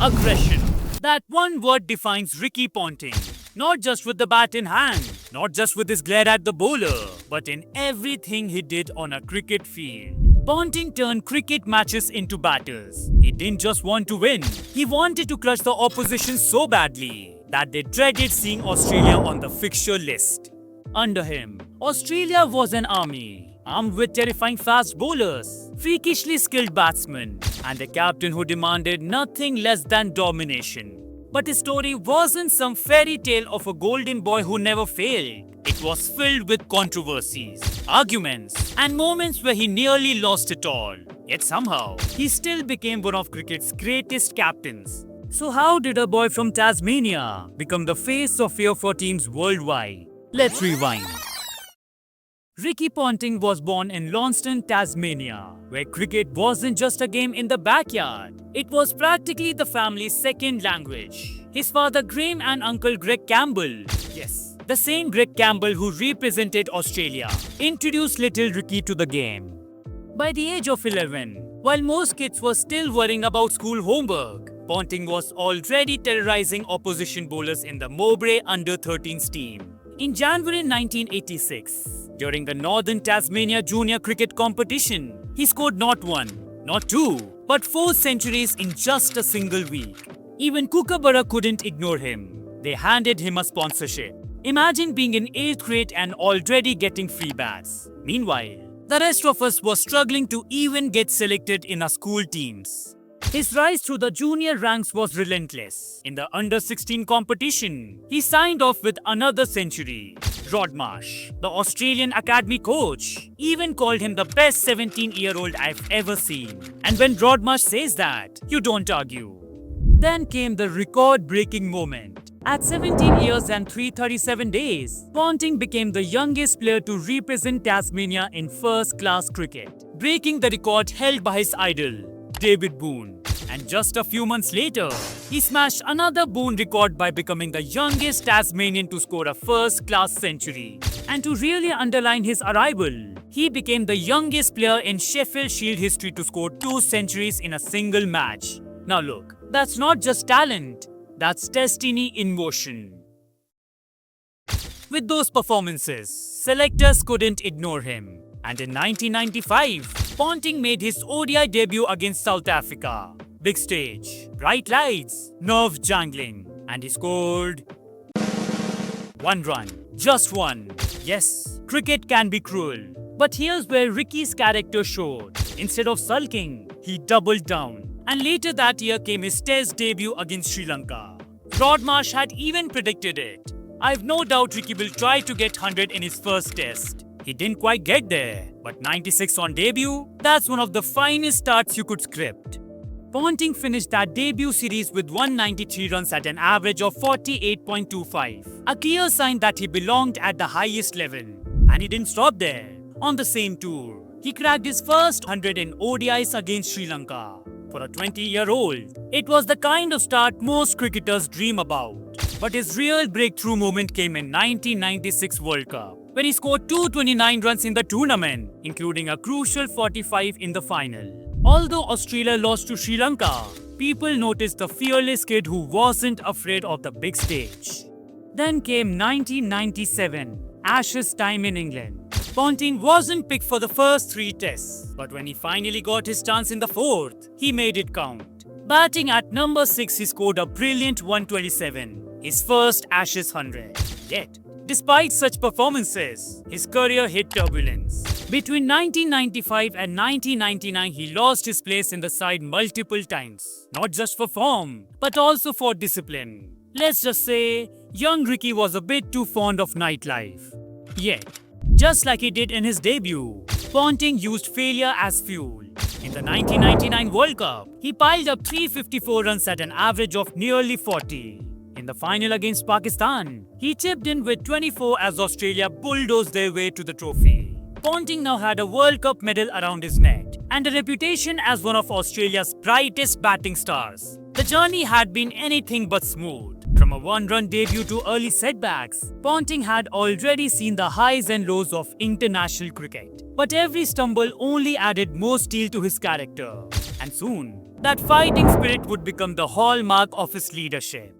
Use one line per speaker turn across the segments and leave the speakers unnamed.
Aggression. That one word defines Ricky Ponting. Not just with the bat in hand, not just with his glare at the bowler, but in everything he did on a cricket field. Ponting turned cricket matches into battles. He didn't just want to win, he wanted to crush the opposition so badly that they dreaded seeing Australia on the fixture list. Under him, Australia was an army, armed with terrifying fast bowlers, freakishly skilled batsmen, and a captain who demanded nothing less than domination. But his story wasn't some fairy tale of a golden boy who never failed. It was filled with controversies, arguments, and moments where he nearly lost it all. Yet somehow, he still became one of cricket's greatest captains. So how did a boy from Tasmania become the face of fear for teams worldwide? Let's rewind. Ricky Ponting was born in Launceston, Tasmania, where cricket wasn't just a game in the backyard. It was practically the family's second language. His father Graham and uncle Greg Campbell, yes, the same Greg Campbell who represented Australia, introduced little Ricky to the game. By the age of 11, while most kids were still worrying about school homework, Ponting was already terrorizing opposition bowlers in the Mowbray under-13s team. In January 1986, during the Northern Tasmania Junior Cricket Competition, he scored not one, not two, but 4 centuries in just a single week. Even Kookaburra couldn't ignore him. They handed him a sponsorship. Imagine being in 8th grade and already getting free bats. Meanwhile, the rest of us were struggling to even get selected in our school teams. His rise through the junior ranks was relentless. In the under-16 competition, he signed off with another century. Rod Marsh, the Australian academy coach, even called him the best 17-year-old I've ever seen. And when Rod Marsh says that, you don't argue. Then came the record-breaking moment. At 17 years and 337 days, Ponting became the youngest player to represent Tasmania in first-class cricket, breaking the record held by his idol, David Boone. And just a few months later, he smashed another Boone record by becoming the youngest Tasmanian to score a first-class century. And to really underline his arrival, he became the youngest player in Sheffield Shield history to score 2 centuries in a single match. Now look, that's not just talent, that's destiny in motion. With those performances, selectors couldn't ignore him. And in 1995, Ponting made his ODI debut against South Africa. Big stage, bright lights, nerve jangling, and he scored 1 run. Just one. Yes, cricket can be cruel. But here's where Ricky's character showed. Instead of sulking, he doubled down. And later that year came his Test debut against Sri Lanka. Rod Marsh had even predicted it. I've no doubt Ricky will try to get 100 in his first Test. He didn't quite get there, but 96 on debut, that's one of the finest starts you could script. Ponting finished that debut series with 193 runs at an average of 48.25, a clear sign that he belonged at the highest level. And he didn't stop there. On the same tour, he cracked his first 100 in ODIs against Sri Lanka. For a 20-year-old, it was the kind of start most cricketers dream about. But his real breakthrough moment came in 1996 World Cup, when he scored 229 runs in the tournament, including a crucial 45 in the final. Although Australia lost to Sri Lanka, people noticed the fearless kid who wasn't afraid of the big stage. Then came 1997, Ashes time in England. Ponting wasn't picked for the first 3 tests, but when he finally got his chance in the 4th, he made it count. Batting at number 6, he scored a brilliant 127, his first Ashes 100. Yet, despite such performances, his career hit turbulence. Between 1995 and 1999, he lost his place in the side multiple times. Not just for form, but also for discipline. Let's just say, young Ricky was a bit too fond of nightlife. Yet, just like he did in his debut, Ponting used failure as fuel. In the 1999 World Cup, he piled up 354 runs at an average of nearly 40. In the final against Pakistan, he chipped in with 24 as Australia bulldozed their way to the trophy. Ponting now had a World Cup medal around his neck and a reputation as one of Australia's brightest batting stars. The journey had been anything but smooth. From a 1-run debut to early setbacks, Ponting had already seen the highs and lows of international cricket. But every stumble only added more steel to his character. And soon, That fighting spirit would become the hallmark of his leadership.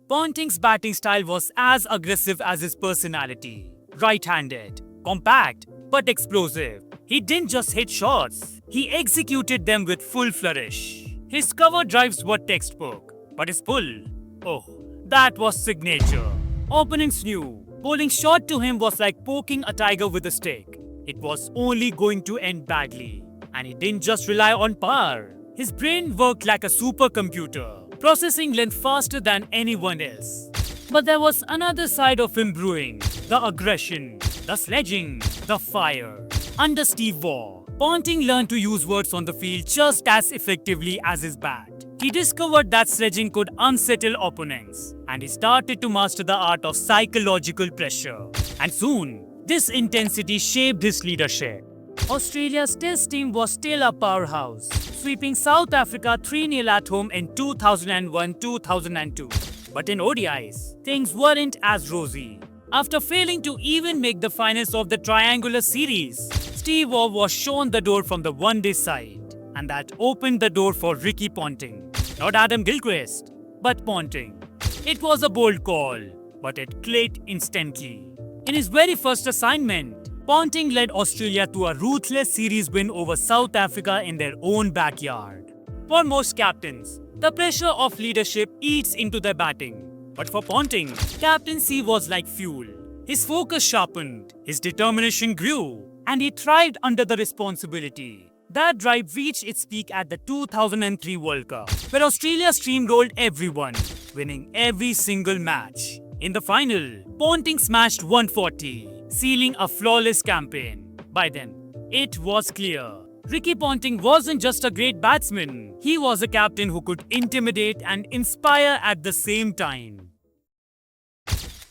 Ponting's batting style was as aggressive as his personality. Right-handed, compact, but explosive. He didn't just hit shots, he executed them with full flourish. His cover drives were textbook, but his pull, oh, that was signature. Opponents knew, bowling short to him was like poking a tiger with a stick. It was only going to end badly. And he didn't just rely on power. His brain worked like a supercomputer, processing length faster than anyone else. But there was another side of him brewing. The aggression, the sledging, the fire. Under Steve Waugh, Ponting learned to use words on the field just as effectively as his bat. He discovered that sledging could unsettle opponents, and he started to master the art of psychological pressure. And soon, this intensity shaped his leadership. Australia's test team was still a powerhouse, sweeping South Africa 3-0 at home in 2001-2002. But in ODIs, things weren't as rosy. After failing to even make the finals of the triangular series, Steve Waugh was shown the door from the one-day side, and that opened the door for Ricky Ponting. Not Adam Gilchrist, but Ponting. It was a bold call, but it clicked instantly. In his very first assignment, Ponting led Australia to a ruthless series win over South Africa in their own backyard. For most captains, the pressure of leadership eats into their batting. But for Ponting, captaincy was like fuel. His focus sharpened, his determination grew, and he thrived under the responsibility. That drive reached its peak at the 2003 World Cup, where Australia steamrolled everyone, winning every single match. In the final, Ponting smashed 140, sealing a flawless campaign. By then, it was clear. Ricky Ponting wasn't just a great batsman, he was a captain who could intimidate and inspire at the same time.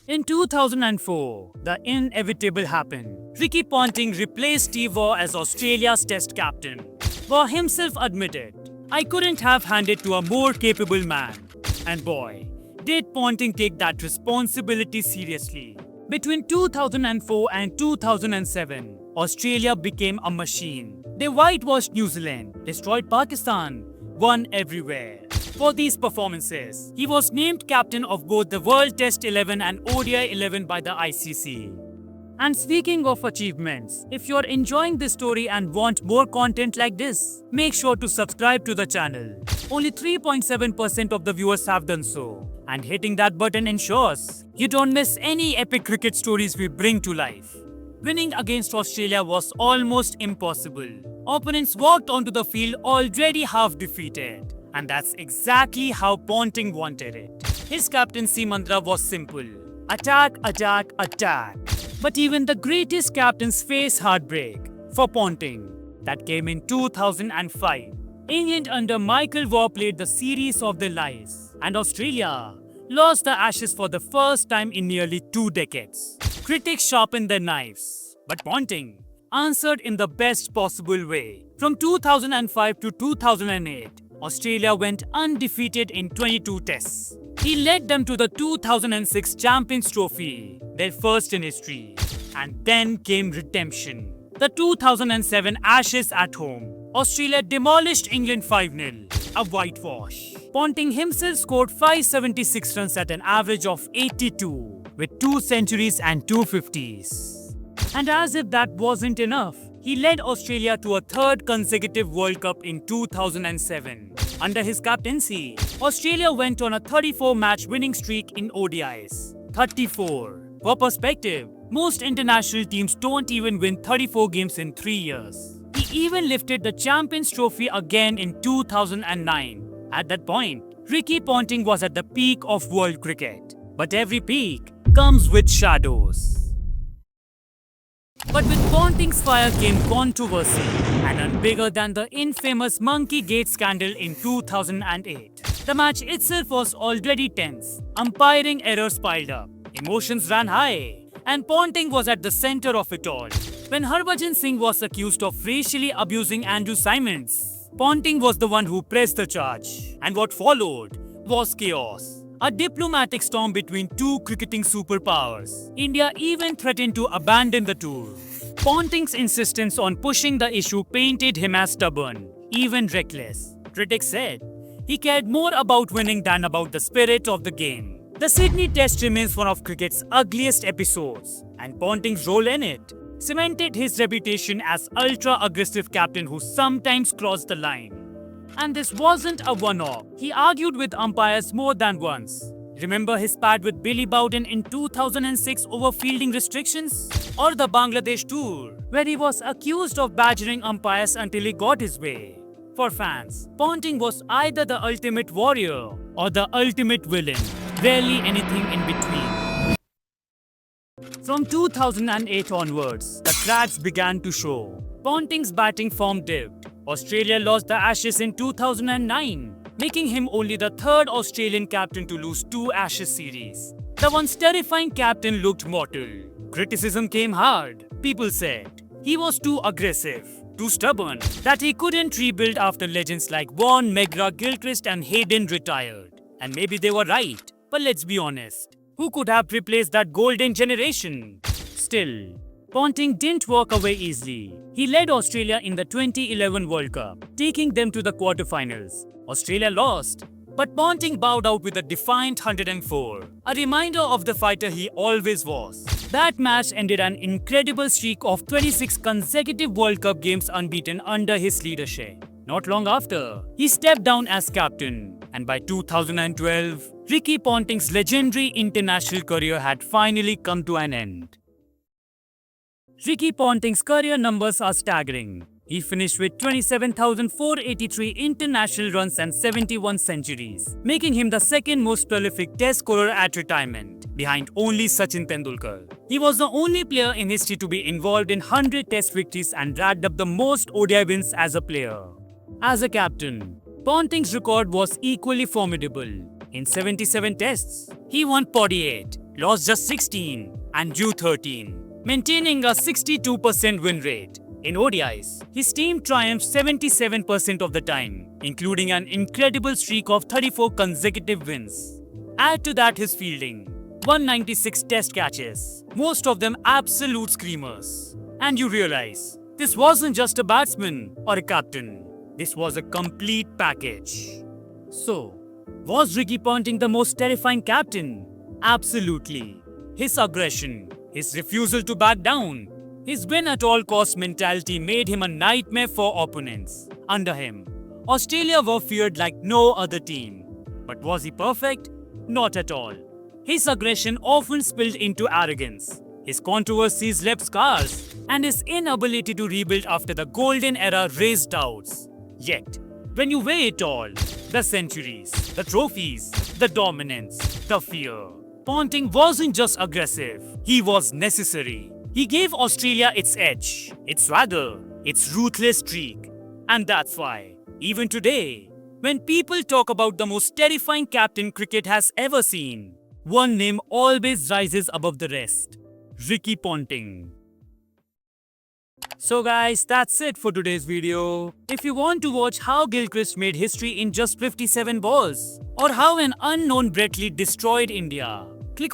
In 2004, the inevitable happened. Ricky Ponting replaced Steve Waugh as Australia's test captain. Waugh himself admitted, "I couldn't have handed to a more capable man." And boy, did Ponting take that responsibility seriously. Between 2004 and 2007, Australia became a machine. They whitewashed New Zealand, destroyed Pakistan, won everywhere. For these performances, he was named captain of both the World Test 11 and ODI 11 by the ICC. And speaking of achievements, if you're enjoying this story and want more content like this, make sure to subscribe to the channel. Only 3.7% of the viewers have done so. And hitting that button ensures you don't miss any epic cricket stories we bring to life. Winning against Australia was almost impossible. Opponents walked onto the field already half defeated. And that's exactly how Ponting wanted it. His captaincy mantra was simple: attack, attack, attack. But even the greatest captains face heartbreak. For Ponting, that came in 2005. England under Michael Waugh played the series of their lives, and Australia lost the Ashes for the first time in nearly 2 decades. Critics sharpened their knives, but Ponting answered in the best possible way. From 2005 to 2008, Australia went undefeated in 22 tests. He led them to the 2006 Champions Trophy, their first in history. And then came redemption. The 2007 Ashes at home. Australia demolished England 5-0, a whitewash. Ponting himself scored 576 runs at an average of 82, with 2 centuries and 2 50s. And as if that wasn't enough, he led Australia to a 3rd consecutive World Cup in 2007. Under his captaincy, Australia went on a 34-match winning streak in ODIs. 34. For perspective, most international teams don't even win 34 games in 3 years. He even lifted the Champions Trophy again in 2009. At that point, Ricky Ponting was at the peak of world cricket. But every peak comes with shadows. But with Ponting's fire came controversy, and none bigger than the infamous Monkey Gate scandal in 2008. The match itself was already tense, umpiring errors piled up, emotions ran high, and Ponting was at the center of it all. When Harbhajan Singh was accused of racially abusing Andrew Symonds, Ponting was the one who pressed the charge, and what followed was chaos. A diplomatic storm between 2 cricketing superpowers. India even threatened to abandon the tour. Ponting's insistence on pushing the issue painted him as stubborn. even reckless. Critics said he cared more about winning than about the spirit of the game. The Sydney Test remains one of cricket's ugliest episodes, and Ponting's role in it cemented his reputation as ultra-aggressive captain who sometimes crossed the line. And this wasn't a one-off. He argued with umpires more than once. Remember his spat with Billy Bowden in 2006 over fielding restrictions? Or the Bangladesh tour, where he was accused of badgering umpires until he got his way. For fans, Ponting was either the ultimate warrior or the ultimate villain, rarely anything in between. From 2008 onwards, the cracks began to show. Ponting's batting form dipped. Australia lost the Ashes in 2009, making him only the third Australian captain to lose 2 Ashes series. The once terrifying captain looked mortal. Criticism came hard. People said he was too aggressive, too stubborn, that he couldn't rebuild after legends like Vaughan, McGrath, Gilchrist and Hayden retired. And maybe they were right, but let's be honest. Who could have replaced that golden generation? Still, Ponting didn't walk away easily. He led Australia in the 2011 World Cup, taking them to the quarterfinals. Australia lost, but Ponting bowed out with a defiant 104, a reminder of the fighter he always was. That match ended an incredible streak of 26 consecutive World Cup games unbeaten under his leadership. Not long after, he stepped down as captain, and by 2012, Ricky Ponting's legendary international career had finally come to an end. Ricky Ponting's career numbers are staggering. He finished with 27,483 international runs and 71 centuries, making him the second most prolific test scorer at retirement, behind only Sachin Tendulkar. He was the only player in history to be involved in 100 test victories and racked up the most ODI wins as a player. As a captain, Ponting's record was equally formidable. In 77 tests, he won 48, lost just 16, and drew 13, maintaining a 62% win rate. In ODIs, his team triumphed 77% of the time, including an incredible streak of 34 consecutive wins. Add to that his fielding, 196 test catches, most of them absolute screamers. And you realize, this wasn't just a batsman or a captain, this was a complete package. So, was Ricky Ponting the most terrifying captain? Absolutely. His aggression, his refusal to back down, his win-at-all-cost mentality made him a nightmare for opponents. Under him, Australia were feared like no other team. But was he perfect? Not at all. His aggression often spilled into arrogance. His controversies left scars, and his inability to rebuild after the golden era raised doubts. Yet, when you weigh it all, the centuries, the trophies, the dominance, the fear, Ponting wasn't just aggressive, he was necessary. He gave Australia its edge, its swagger, its ruthless streak. And that's why, even today, when people talk about the most terrifying captain cricket has ever seen, one name always rises above the rest: Ricky Ponting. So guys, that's it for today's video. If you want to watch how Gilchrist made history in just 57 balls, or how an unknown Brett Lee destroyed India,